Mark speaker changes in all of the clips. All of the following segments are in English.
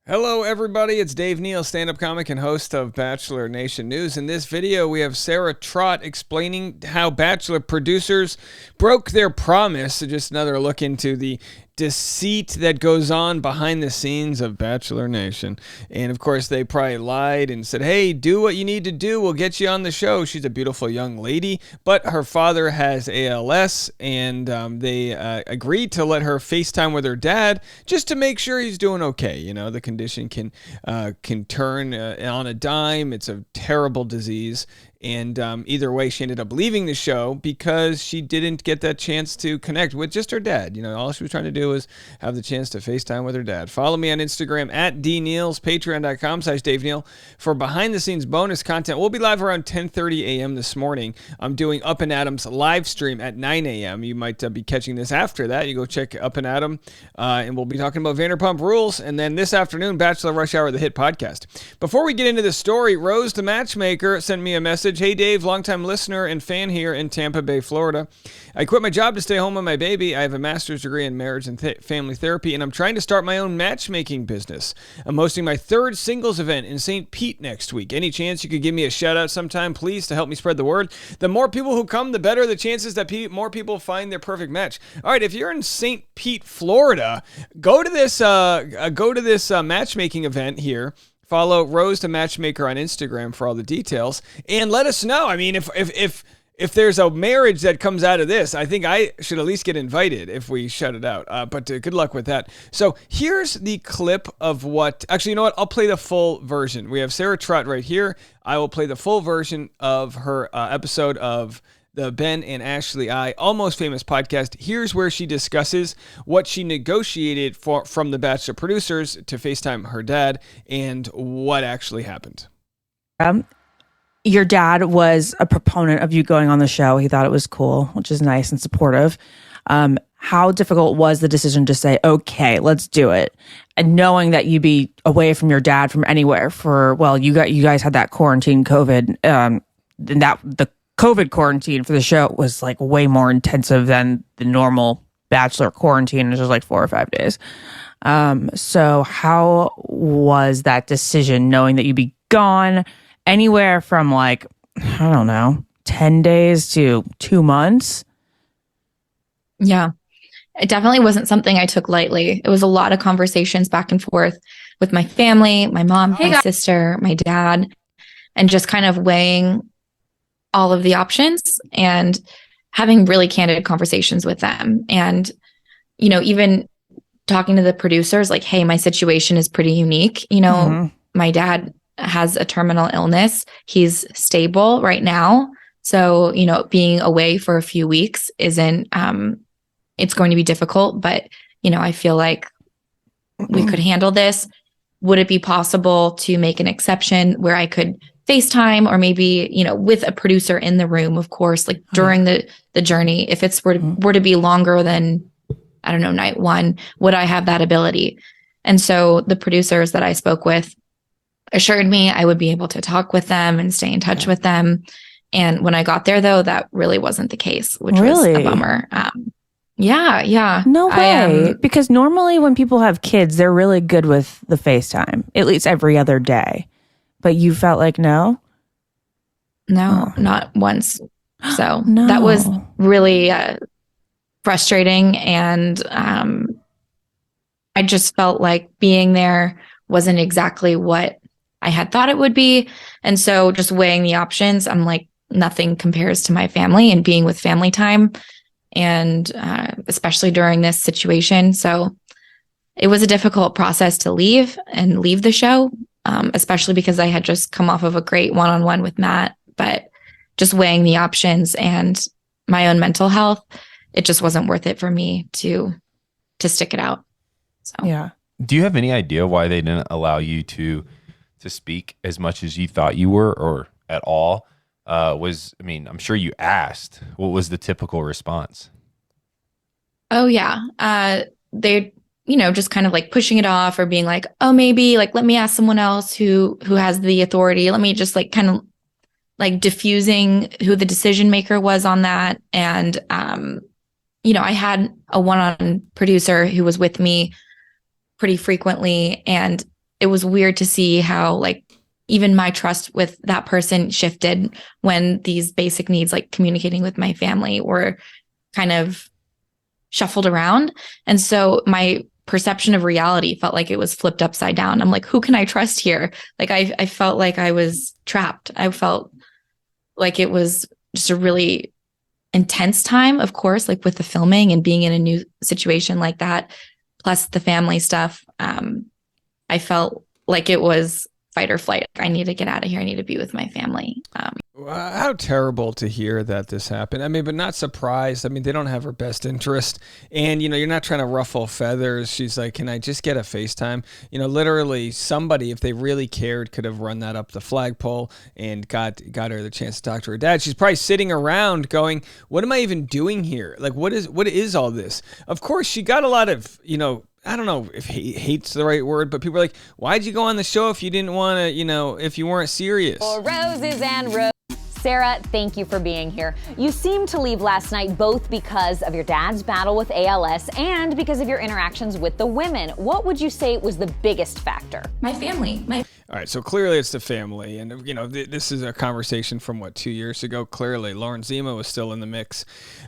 Speaker 1: Hello, everybody. It's Dave Neal, stand-up comic and host of Bachelor Nation News. In this video, we have Sarah Trott explaining how Bachelor producers broke their promise. So just another look into the deceit that goes on behind the scenes of Bachelor Nation. And of course, they probably lied and said, hey, do what you need to do. We'll get you on the show. She's a beautiful young lady, but her father has ALS, and they agreed to let her FaceTime with her dad just to make sure he's doing okay. You know, the condition can turn on a dime. It's a terrible disease. And either way, she ended up leaving the show because she didn't get that chance to connect with just her dad. You know, all she was trying to do was have the chance to FaceTime with her dad. Follow me on Instagram at DNeals, patreon.com/Dave Neal for behind-the-scenes bonus content. We'll be live around 10:30 a.m. this morning. I'm doing Up and Adam's live stream at 9 a.m. You might be catching this after that. You go check Up and Adam, and we'll be talking about Vanderpump Rules. And then this afternoon, Bachelor Rush Hour, the hit podcast. Before we get into the story, Rose the Matchmaker sent me a message. Hey, Dave, longtime listener and fan here in Tampa Bay, Florida. I quit my job to stay home with my baby. I have a master's degree in marriage and family therapy, and I'm trying to start my own matchmaking business. I'm hosting my third singles event in St. Pete next week. Any chance you could give me a shout out sometime, please, to help me spread the word? The more people who come, the better the chances that more people find their perfect match. All right, if you're in St. Pete, Florida, go to this matchmaking event here. Follow Rose the Matchmaker on Instagram for all the details, and let us know. I mean, if there's a marriage that comes out of this, I think I should at least get invited if we shut it out. But good luck with that. So here's the clip of what. Actually, you know what? I'll play the full version. We have Sarah Trott right here. I will play the full version of her episode of the Ben and Ashley I Almost Famous podcast. Here's where she discusses what she negotiated from the Bachelor producers to FaceTime her dad and what actually happened.
Speaker 2: Your dad was a proponent of you going on the show. He thought it was cool, which is nice and supportive. How difficult was the decision to say, okay, let's do it? And knowing that you'd be away from your dad from anywhere for, well, you guys had that quarantine COVID, and that the COVID quarantine for the show was like way more intensive than the normal Bachelor quarantine, which was like 4 or 5 days. So how was that decision, knowing that you'd be gone anywhere from like, I don't know, 10 days to 2 months?
Speaker 3: Yeah, it definitely wasn't something I took lightly. It was a lot of conversations back and forth with my family, my mom, my sister, my dad, and just kind of weighing all of the options and having really candid conversations with them. And, you know, even talking to the producers, like, hey, my situation is pretty unique. You know, my dad has a terminal illness. He's stable right now. So, you know, being away for a few weeks isn't, it's going to be difficult, but, you know, I feel like we could handle this. Would it be possible to make an exception where I could FaceTime, or maybe, you know, with a producer in the room, of course, like during the journey, if it's were to be longer than, I don't know, night one, would I have that ability? And so the producers that I spoke with assured me I would be able to talk with them and stay in touch with them. And when I got there, though, that really wasn't the case, which was a bummer. Yeah.
Speaker 2: No way. Because normally when people have kids, they're really good with the FaceTime, at least every other day. But you felt like no?
Speaker 3: No, not once. So
Speaker 2: No.
Speaker 3: that was really frustrating. And I just felt like being there wasn't exactly what I had thought it would be. And so just weighing the options, I'm like, nothing compares to my family and being with family time. And especially during this situation. So it was a difficult process to leave the show. Especially because I had just come off of a great one-on-one with Matt, but just weighing the options and my own mental health, it just wasn't worth it for me to stick it out. So
Speaker 2: yeah.
Speaker 4: Do you have any idea why they didn't allow you to speak as much as you thought you were, or at all? I'm sure you asked. What was the typical response?
Speaker 3: Oh yeah. They, you know, just kind of like pushing it off, or being like, oh, maybe like, let me ask someone else who has the authority. Let me just like kind of like diffusing who the decision maker was on that. And, you know, I had a one-on producer who was with me pretty frequently, and it was weird to see how like even my trust with that person shifted when these basic needs, like communicating with my family, were kind of shuffled around. And so my perception of reality felt like it was flipped upside down. I'm like, who can I trust here? Like I felt like I was trapped. I felt like it was just a really intense time, of course, like with the filming and being in a new situation like that, plus the family stuff. I felt like it was fight or flight. I need to get out of here. I need to be with my family.
Speaker 1: How terrible to hear that this happened. I mean, but not surprised. I mean, they don't have her best interest. And, you're not trying to ruffle feathers. She's like, can I just get a FaceTime? Literally somebody, if they really cared, could have run that up the flagpole and got her the chance to talk to her dad. She's probably sitting around going, what am I even doing here? Like, what is all this? Of course, she got a lot of, I don't know if hate's the right word, but people are like, why'd you go on the show if you didn't want to, if you weren't serious?
Speaker 5: For roses and roses. Sarah, thank you for being here. You seemed to leave last night both because of your dad's battle with ALS and because of your interactions with the women. What would you say was the biggest factor?
Speaker 3: My family.
Speaker 1: All right, so clearly it's the family. And, this is a conversation from, 2 years ago? Clearly, Lauren Zima was still in the mix.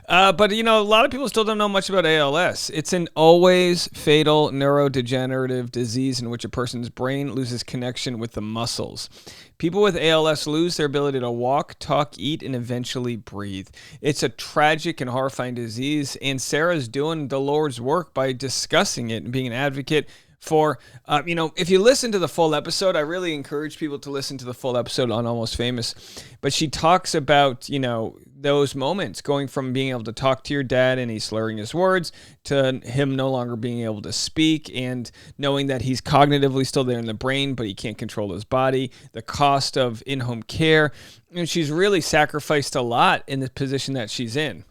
Speaker 1: But, a lot of people still don't know much about ALS. It's an always fatal neurodegenerative disease in which a person's brain loses connection with the muscles. People with ALS lose their ability to walk, talk, eat, and eventually breathe. It's a tragic and horrifying disease, and Sarah's doing the Lord's work by discussing it and being an advocate for, if you listen to the full episode, I really encourage people to listen to the full episode on Almost Famous, but she talks about, those moments going from being able to talk to your dad and he's slurring his words to him no longer being able to speak and knowing that he's cognitively still there in the brain, but he can't control his body, the cost of in-home care. And she's really sacrificed a lot in the position that she's in.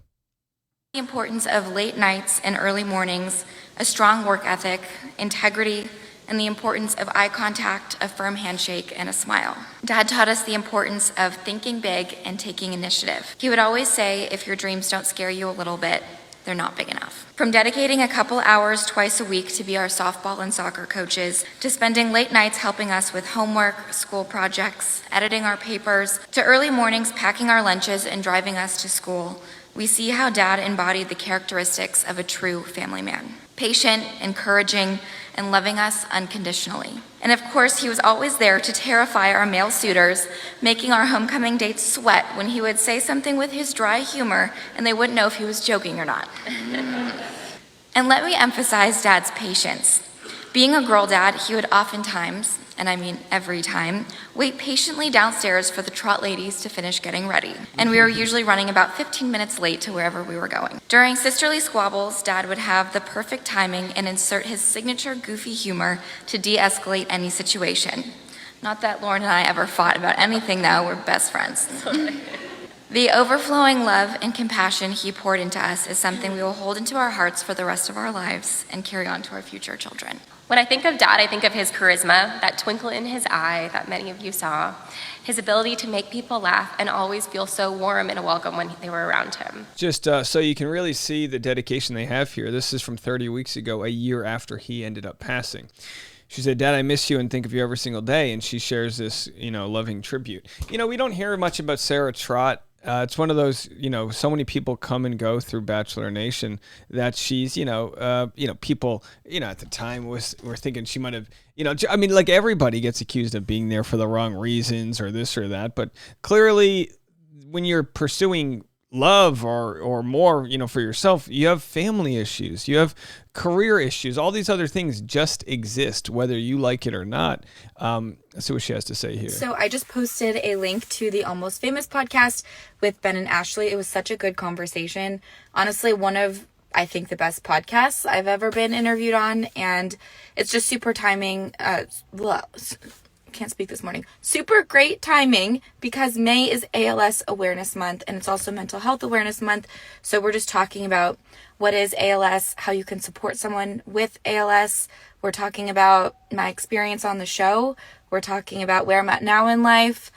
Speaker 6: The importance of late nights and early mornings, a strong work ethic, integrity, and the importance of eye contact, a firm handshake, and a smile. Dad taught us the importance of thinking big and taking initiative. He would always say, if your dreams don't scare you a little bit, they're not big enough. From dedicating a couple hours twice a week to be our softball and soccer coaches, to spending late nights helping us with homework, school projects, editing our papers, to early mornings packing our lunches and driving us to school, we see how Dad embodied the characteristics of a true family man. Patient, encouraging, and loving us unconditionally. And of course, he was always there to terrify our male suitors, making our homecoming dates sweat when he would say something with his dry humor and they wouldn't know if he was joking or not. And let me emphasize Dad's patience. Being a girl dad, he would oftentimes, and I mean every time, wait patiently downstairs for the Trott ladies to finish getting ready. And we were usually running about 15 minutes late to wherever we were going. During sisterly squabbles, Dad would have the perfect timing and insert his signature goofy humor to de-escalate any situation. Not that Lauren and I ever fought about anything though, we're best friends. The overflowing love and compassion he poured into us is something we will hold into our hearts for the rest of our lives and carry on to our future children.
Speaker 7: When I think of Dad, I think of his charisma, that twinkle in his eye that many of you saw, his ability to make people laugh and always feel so warm and welcome when they were around him.
Speaker 1: Just so you can really see the dedication they have here. This is from 30 weeks ago, a year after he ended up passing. She said, Dad, I miss you and think of you every single day. And she shares this, loving tribute. We don't hear much about Sarah Trott. It's one of those, so many people come and go through Bachelor Nation that she's, people, at the time were thinking she might have, like everybody gets accused of being there for the wrong reasons or this or that. But clearly when you're pursuing love or more, for yourself, you have family issues, you have career issues, all these other things just exist, whether you like it or not. Let's see what she has to say here.
Speaker 8: So I just posted a link to the Almost Famous podcast with Ben and Ashley. It was such a good conversation. Honestly, one of, I think, the best podcasts I've ever been interviewed on. And it's just super timing. Can't speak this morning. Super great timing because May is ALS Awareness Month and it's also Mental Health Awareness Month. So we're just talking about what is ALS, how you can support someone with ALS. We're talking about my experience on the show. We're talking about where I'm at now in life.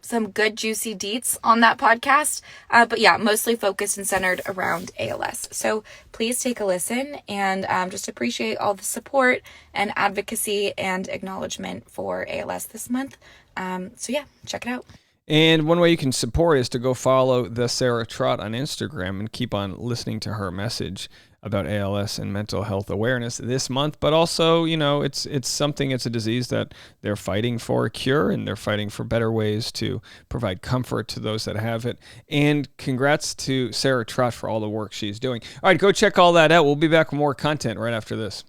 Speaker 8: some good juicy deets on that podcast. But yeah, mostly focused and centered around ALS. So please take a listen and just appreciate all the support and advocacy and acknowledgement for ALS this month. So yeah, check it out.
Speaker 1: And one way you can support is to go follow the Sarah Trott on Instagram and keep on listening to her message about ALS and mental health awareness this month. But also, it's a disease that they're fighting for a cure, and they're fighting for better ways to provide comfort to those that have it. And congrats to Sarah Trott for all the work she's doing. All right, go check all that out. We'll be back with more content right after this.